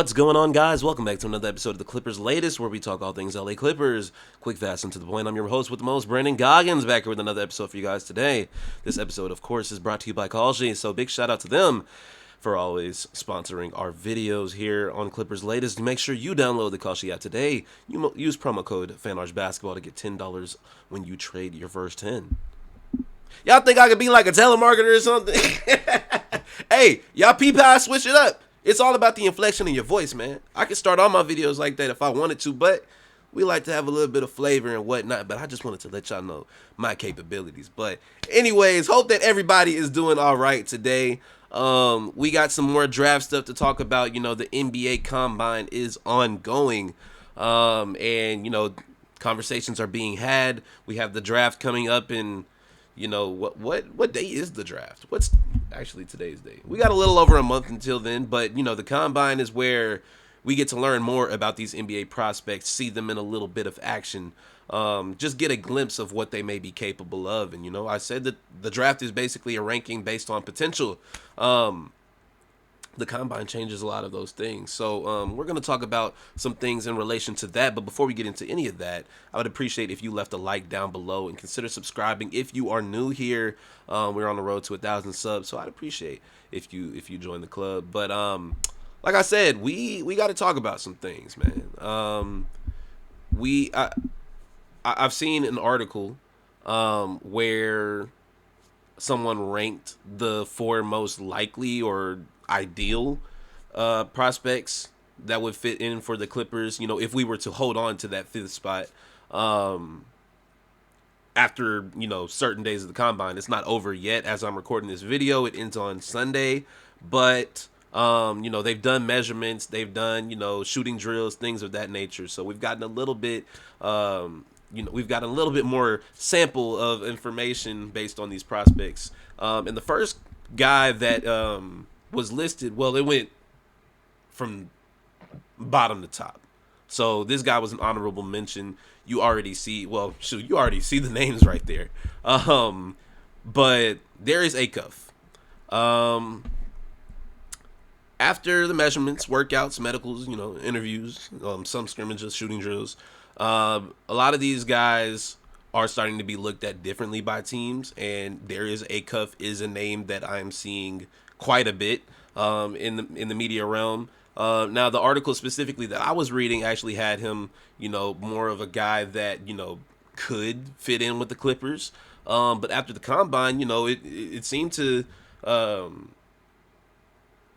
What's going on, guys? Welcome back to another episode of the Clippers Latest, where we talk all things LA Clippers. Quick, fast, and to the point. I'm your host with the most, Brandon Goggins, back here with another episode for you guys today. This episode, of course, is brought to you by Kalshi, so big shout out to them for always sponsoring our videos here on Clippers Latest. Make sure you download the Kalshi app today. Use promo code FanArchBasketball to get $10 when you trade your first 10. Y'all think I could be like a telemarketer or something? Hey, y'all peep how I switch it up. It's all about the inflection in your voice, man. I can start all my videos like that if I wanted to, but we like to have a little bit of flavor and whatnot. But I just wanted to let y'all know my capabilities. But anyways, hope that everybody is doing all right today. We got some more draft stuff to talk about. You know, the NBA Combine is ongoing. And conversations are being had. We have the draft coming up in, what day is the draft? What's actually today's date? We got a little over a month until then, but the combine is where we get to learn more about these NBA prospects, see them in a little bit of action, just get a glimpse of what they may be capable of. And I said that the draft is basically a ranking based on potential. The combine changes a lot of those things. So we're going to talk about some things in relation to that. But before we get into any of that, I would appreciate if you left a like down below and consider subscribing if you are new here. We're on the road to 1,000 subs, so I'd appreciate if you join the club. But like I said, we got to talk about some things, man. I've seen an article where someone ranked the four most likely or ideal prospects that would fit in for the Clippers, if we were to hold on to that fifth spot after, certain days of the combine. It's not over yet as I'm recording this video. It ends on Sunday, but they've done measurements, they've done, shooting drills, things of that nature. So we've gotten a little bit we've got a little bit more sample of information based on these prospects. And the first guy that was listed, well, it went from bottom to top. So this guy was an honorable mention. You already see the names right there. But there is Acuff. After the measurements, workouts, medicals, interviews, some scrimmages, shooting drills, a lot of these guys are starting to be looked at differently by teams, and Darius Acuff is a name that I'm seeing quite a bit in the media realm. Now, the article specifically that I was reading actually had him, more of a guy that could fit in with the Clippers. But after the combine, it seemed to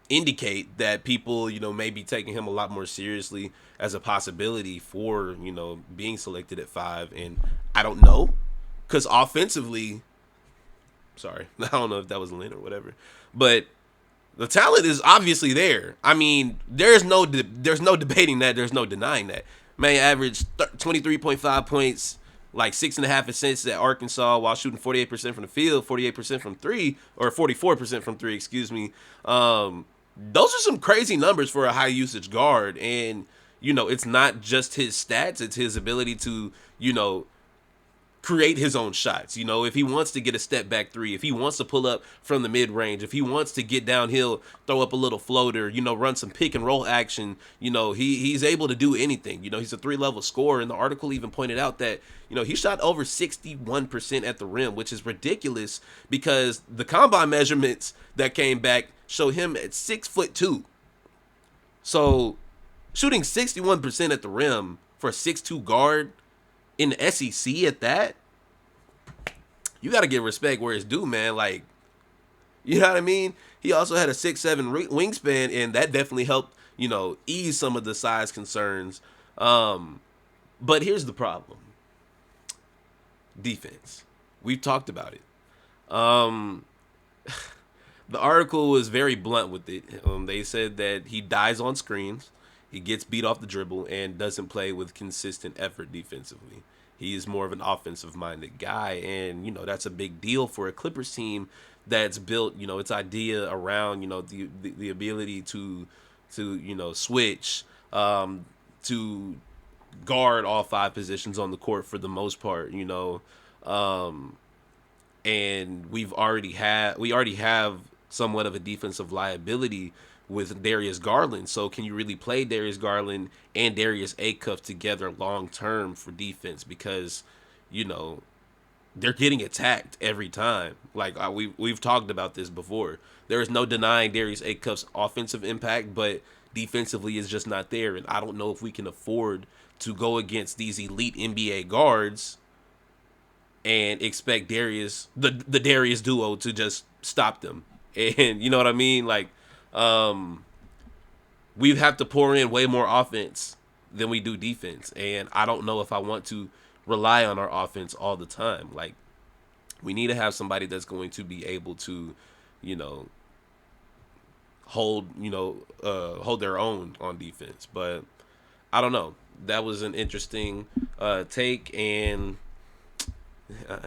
indicate that people, may be taking him a lot more seriously as a possibility for, being selected at 5. And I don't know, because offensively, sorry, I don't know if that was a Lynn or whatever, but the talent is obviously there. I mean, there's no debating that. There's no denying that. Man averaged 23.5 points, like 6.5 assists at Arkansas while shooting 48% from the field, 48% from three, or 44% from three, excuse me. Those are some crazy numbers for a high usage guard. And, it's not just his stats, it's his ability to, create his own shots. If he wants to get a step back three, if he wants to pull up from the mid range, if he wants to get downhill, throw up a little floater, run some pick and roll action, he's able to do anything. He's a 3-level scorer. And the article even pointed out that, he shot over 61% at the rim, which is ridiculous because the combine measurements that came back show him at 6'2". So shooting 61% at the rim for a 6'2" guard in the SEC at that, you got to give respect where it's due, man. Like, you know what I mean? He also had a 6'7" wingspan, and that definitely helped, ease some of the size concerns. But here's the problem. Defense. We've talked about it. The article was very blunt with it. They said that he dies on screens, he gets beat off the dribble, and doesn't play with consistent effort defensively. He is more of an offensive-minded guy, and, that's a big deal for a Clippers team that's built, its idea around, the ability to switch, to guard all 5 positions on the court for the most part, and we already have somewhat of a defensive liability with Darius Garland. So can you really play Darius Garland and Darius Acuff together long term for defense? Because, you know, they're getting attacked every time. Like we've talked about this before. There is no denying Darius Acuff's offensive impact, but defensively is just not there. And I don't know if we can afford to go against these elite NBA guards and expect the Darius duo to just stop them. And you know what I mean? Like, we have to pour in way more offense than we do defense. And I don't know if I want to rely on our offense all the time. Like, we need to have somebody that's going to be able to, you know, hold their own on defense. But I don't know. That was an interesting take, and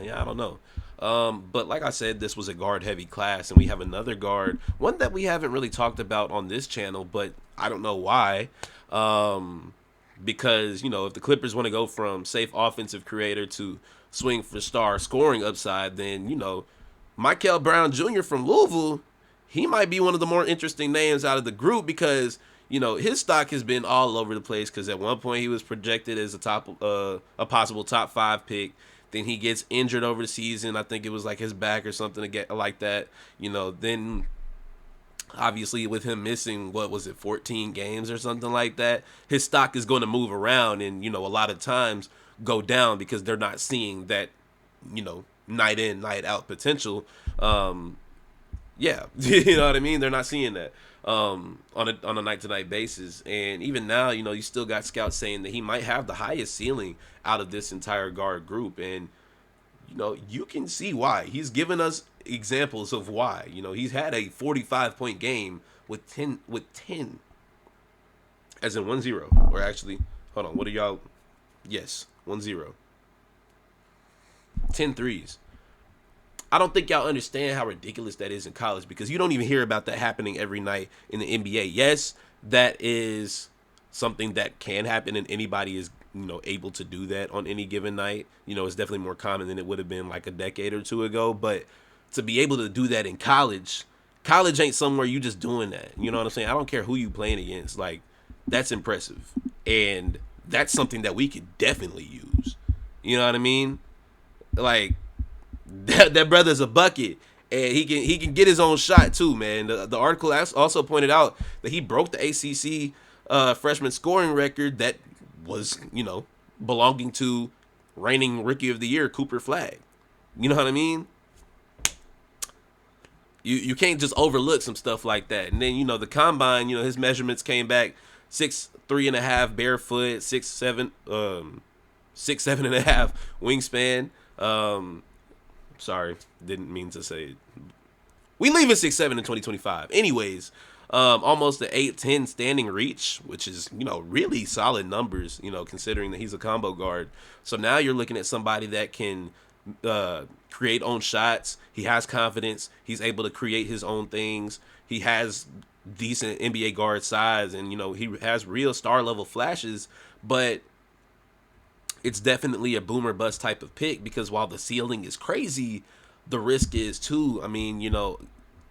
yeah, I don't know. But like I said, this was a guard-heavy class, and we have another guard, one that we haven't really talked about on this channel, but I don't know why. Because, you know, if the Clippers want to go from safe offensive creator to swing for star scoring upside, then, you know, Mikel Brown Jr. from Louisville, he might be one of the more interesting names out of the group because, you know, his stock has been all over the place because at one point he was projected as a possible top 5 pick. Then he gets injured over the season. I think it was like his back or something to get like that. You know, then obviously with him missing, 14 games or something like that, his stock is going to move around and, you know, a lot of times go down because they're not seeing that, you know, night in, night out potential. Yeah, you know what I mean? They're not seeing that on a night-to-night basis. And even now, you know, you still got scouts saying that he might have the highest ceiling out of this entire guard group. And, you know, you can see why. He's given us examples of why. You know, he's had a 45-point game with 10, as in 1-0. Or actually, hold on, what are y'all? Yes, 1-0. 10 threes. I don't think y'all understand how ridiculous that is in college because you don't even hear about that happening every night in the NBA. Yes, that is something that can happen and anybody is, you know, able to do that on any given night. You know, it's definitely more common than it would have been like a decade or two ago. But to be able to do that in college ain't somewhere you just doing that. You know what I'm saying? I don't care who you playing against. Like, that's impressive. And that's something that we could definitely use. You know what I mean? Like, that brother's a bucket, and he can get his own shot too, man. The article also pointed out that he broke the ACC freshman scoring record that was, you know, belonging to reigning Rookie of the Year Cooper Flagg. You know what I mean? You can't just overlook some stuff like that. And then, you know, the combine, you know, his measurements came back 6'3.5" barefoot, 6'7", 6'7.5" wingspan. Sorry, didn't mean to say it. We leave at 6'7" in 2025. Anyways, almost an 8'10" standing reach, which is, you know, really solid numbers, you know, considering that he's a combo guard. So now you're looking at somebody that can create own shots. He has confidence. He's able to create his own things. He has decent NBA guard size, and, you know, he has real star level flashes, but it's definitely a boomer bust type of pick because while the ceiling is crazy, the risk is too. I mean, you know,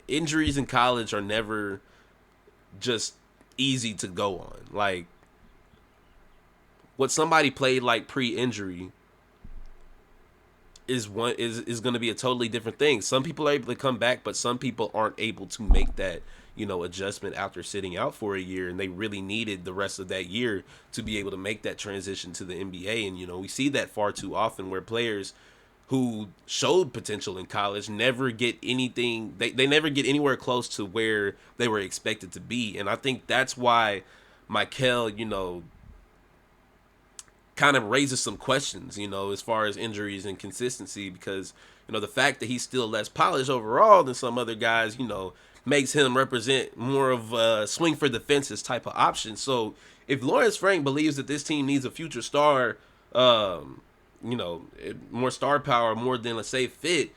injuries in college are never just easy to go on. Like, what somebody played like pre-injury is going to be a totally different thing. Some people are able to come back, but some people aren't able to make that, you know, adjustment after sitting out for a year, and they really needed the rest of that year to be able to make that transition to the NBA. And, you know, we see that far too often where players who showed potential in college never get anything, they never get anywhere close to where they were expected to be. And I think that's why Mikel, you know, kind of raises some questions, you know, as far as injuries and consistency, because, you know, the fact that he's still less polished overall than some other guys, you know, makes him represent more of a swing for the fences type of option. So if Lawrence Frank believes that this team needs a future star, you know, more star power, more than a safe fit,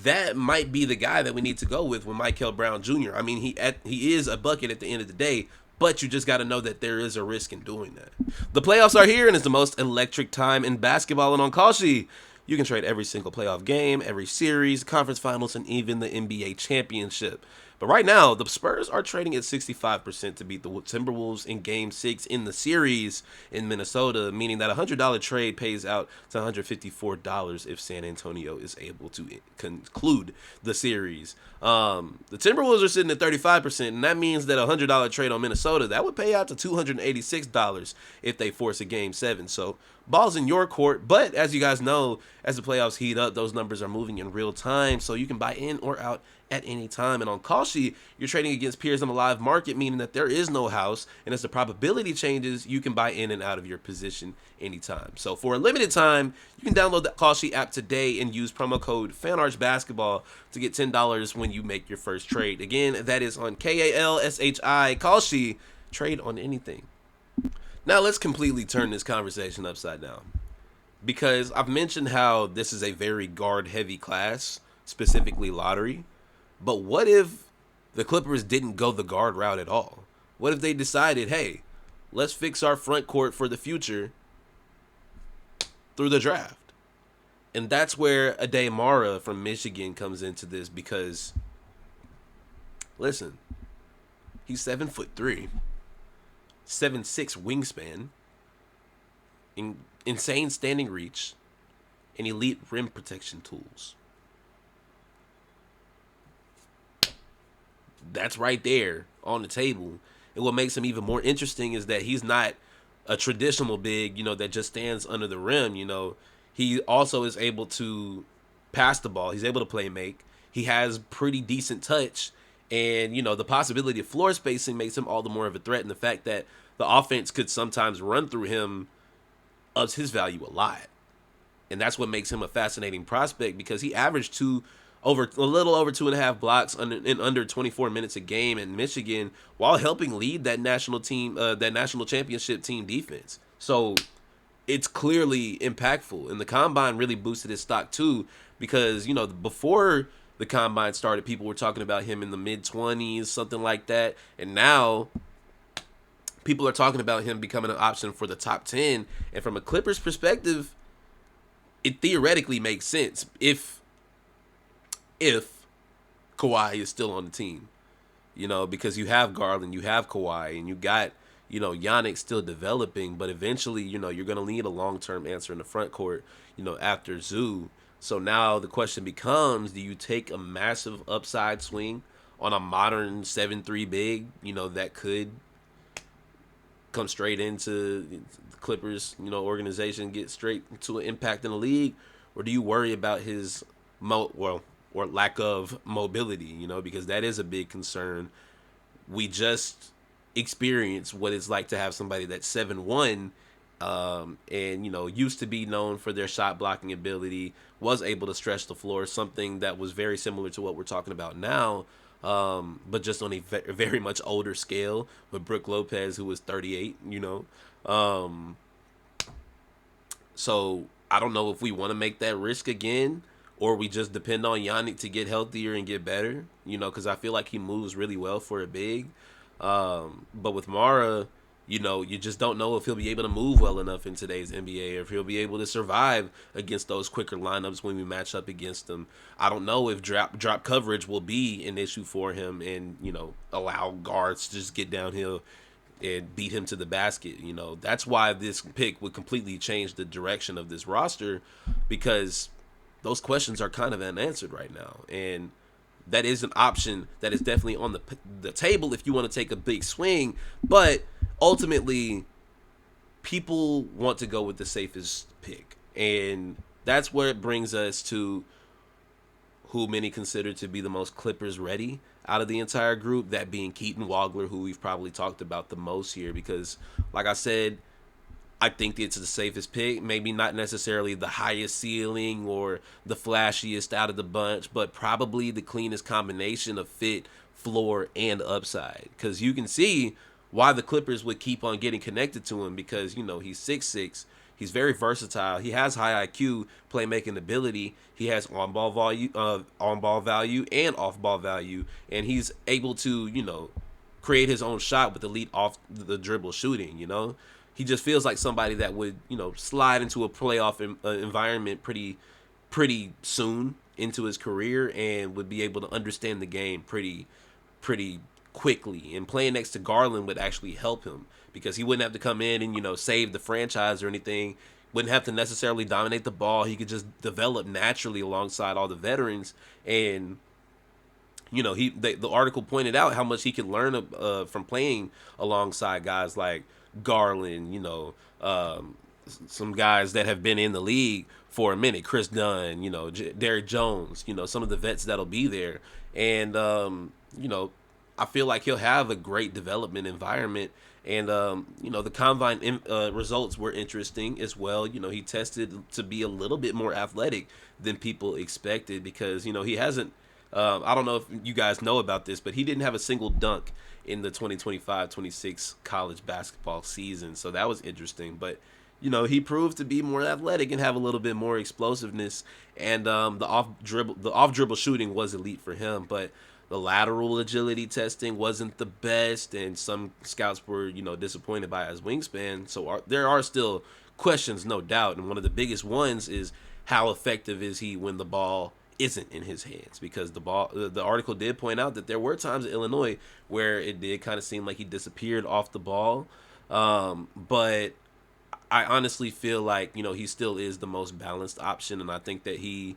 that might be the guy that we need to go with Mikel Brown Jr. I mean, he is a bucket at the end of the day, but you just got to know that there is a risk in doing that. The playoffs are here, and it's the most electric time in basketball. And on Kalshi, you can trade every single playoff game, every series, conference finals, and even the NBA championship. But right now, the Spurs are trading at 65% to beat the Timberwolves in Game 6 in the series in Minnesota, meaning that a $100 trade pays out to $154 if San Antonio is able to conclude the series. The Timberwolves are sitting at 35%, and that means that a $100 trade on Minnesota, that would pay out to $286 if they force a Game 7. So ball's in your court, but as you guys know, as the playoffs heat up, those numbers are moving in real time, so you can buy in or out at any time. And on call sheet, you're trading against peers in a live market, meaning that there is no house, and as the probability changes, you can buy in and out of your position anytime. So for a limited time, you can download the call sheet app today and use promo code FANARCHBASKETBALL to get $10 when you make your first trade. Again, that is on KALSHI call sheet. Trade on anything. Now let's completely turn this conversation upside down, because I've mentioned how this is a very guard-heavy class, specifically lottery. But what if the Clippers didn't go the guard route at all? What if they decided, hey, let's fix our front court for the future through the draft? And that's where Aday from Michigan comes into this, because, listen, he's 7'3", 7'6" wingspan, insane standing reach, and elite rim protection tools. That's right there on the table. And what makes him even more interesting is that he's not a traditional big, that just stands under the rim. He also is able to pass the ball. He's able to play make. He has pretty decent touch. And, the possibility of floor spacing makes him all the more of a threat. And the fact that the offense could sometimes run through him ups his value a lot. And that's what makes him a fascinating prospect, because he averaged a little over 2.5 blocks in under 24 minutes a game in Michigan, while helping lead that national championship team defense. So it's clearly impactful, and the combine really boosted his stock too, because before the combine started, people were talking about him in the mid-20s, something like that, and now people are talking about him becoming an option for the top 10. And from a Clippers perspective, it theoretically makes sense if Kawhi is still on the team, because you have Garland, you have Kawhi, and you got, Giannis still developing, but eventually, you're going to need a long-term answer in the front court, after Zoo. So now the question becomes, do you take a massive upside swing on a modern 7'3" big, that could come straight into the Clippers, organization, get straight to an impact in the league? Or do you worry about his or lack of mobility, because that is a big concern. We just experienced what it's like to have somebody that's 7'1", and, used to be known for their shot blocking ability, was able to stretch the floor, something that was very similar to what we're talking about now, but just on a very much older scale with Brook Lopez, who was 38, So I don't know if we want to make that risk again, or we just depend on Giannis to get healthier and get better, because I feel like he moves really well for a big. But with Mara, you just don't know if he'll be able to move well enough in today's NBA, or if he'll be able to survive against those quicker lineups when we match up against them. I don't know if drop coverage will be an issue for him, and, allow guards to just get downhill and beat him to the basket. That's why this pick would completely change the direction of this roster, because those questions are kind of unanswered right now. And that is an option that is definitely on the table if you want to take a big swing. But ultimately, people want to go with the safest pick. And that's where it brings us to who many consider to be the most Clippers ready out of the entire group, that being Keaton Waggler, who we've probably talked about the most here, because, like I said, I think it's the safest pick. Maybe not necessarily the highest ceiling or the flashiest out of the bunch, but probably the cleanest combination of fit, floor, and upside. Because you can see why the Clippers would keep on getting connected to him, because, he's 6'6". He's very versatile. He has high IQ, playmaking ability. He has on-ball value, and off-ball value. And he's able to, create his own shot with elite off the dribble shooting, He just feels like somebody that would, slide into a playoff environment pretty soon into his career, and would be able to understand the game pretty pretty quickly, and playing next to Garland would actually help him because he wouldn't have to come in and save the franchise or anything. Wouldn't have to necessarily dominate the ball. He could just develop naturally alongside all the veterans. And the article pointed out how much he could learn from playing alongside guys like Garland, some guys that have been in the league for a minute, Chris Dunn, Derrick Jones, some of the vets that'll be there. And I feel like he'll have a great development environment. And the combine results were interesting as well. He tested to be a little bit more athletic than people expected because he hasn't. I don't know if you guys know about this, but he didn't have a single dunk in the 2025-26 college basketball season. So that was interesting. But he proved to be more athletic and have a little bit more explosiveness. And the off dribble shooting was elite for him, but the lateral agility testing wasn't the best, and some scouts were, disappointed by his wingspan. So there are still questions, no doubt. And one of the biggest ones is how effective is he when the ball isn't in his hands? Because the article did point out that there were times at Illinois where it did kind of seem like he disappeared off the ball. But I honestly feel like, he still is the most balanced option, and I think that he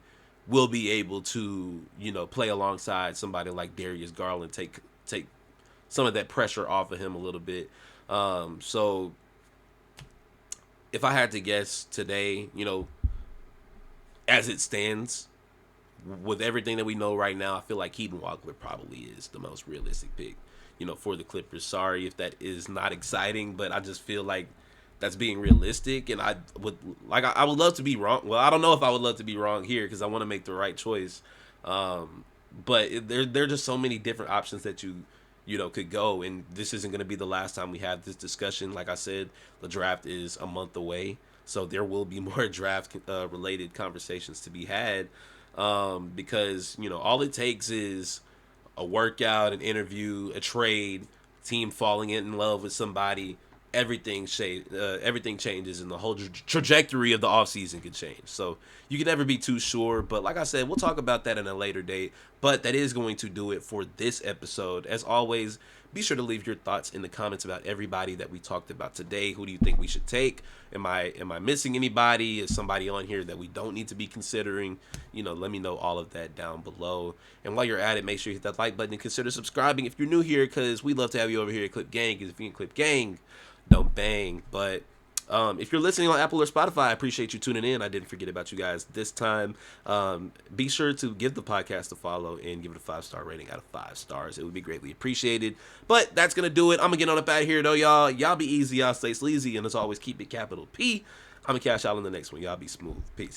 will be able to, play alongside somebody like Darius Garland, take some of that pressure off of him a little bit. So if I had to guess today, as it stands, with everything that we know right now, I feel like Keaton Waggler probably is the most realistic pick, for the Clippers. Sorry if that is not exciting, but I just feel like that's being realistic, and I would love to be wrong. Well, I don't know if I would love to be wrong here because I want to make the right choice. But there are just so many different options that you could go, and this isn't going to be the last time we have this discussion. Like I said, the draft is a month away, so there will be more draft related conversations to be had. Because all it takes is a workout, an interview, a trade, team falling in love with somebody. Everything changes, and the whole trajectory of the offseason could change. So you can never be too sure. But like I said, we'll talk about that in a later date. But that is going to do it for this episode. As always, be sure to leave your thoughts in the comments about everybody that we talked about today. Who do you think we should take? Am I missing anybody? Is somebody on here that we don't need to be considering? Let me know all of that down below. And while you're at it, make sure you hit that like button and consider subscribing if you're new here, because we'd love to have you over here at Clip Gang. Because if you can Clip Gang, don't bang. But if you're listening on Apple or Spotify, I appreciate you tuning in. I didn't forget about you guys this time. Be sure to give the podcast a follow and give it a 5-star rating out of 5 stars. It would be greatly appreciated. But that's going to do it. I'm going to get on up out of here, though, y'all. Y'all be easy. Y'all stay sleazy. And as always, keep it capital P. I'm going to cash out on the next one. Y'all be smooth. Peace.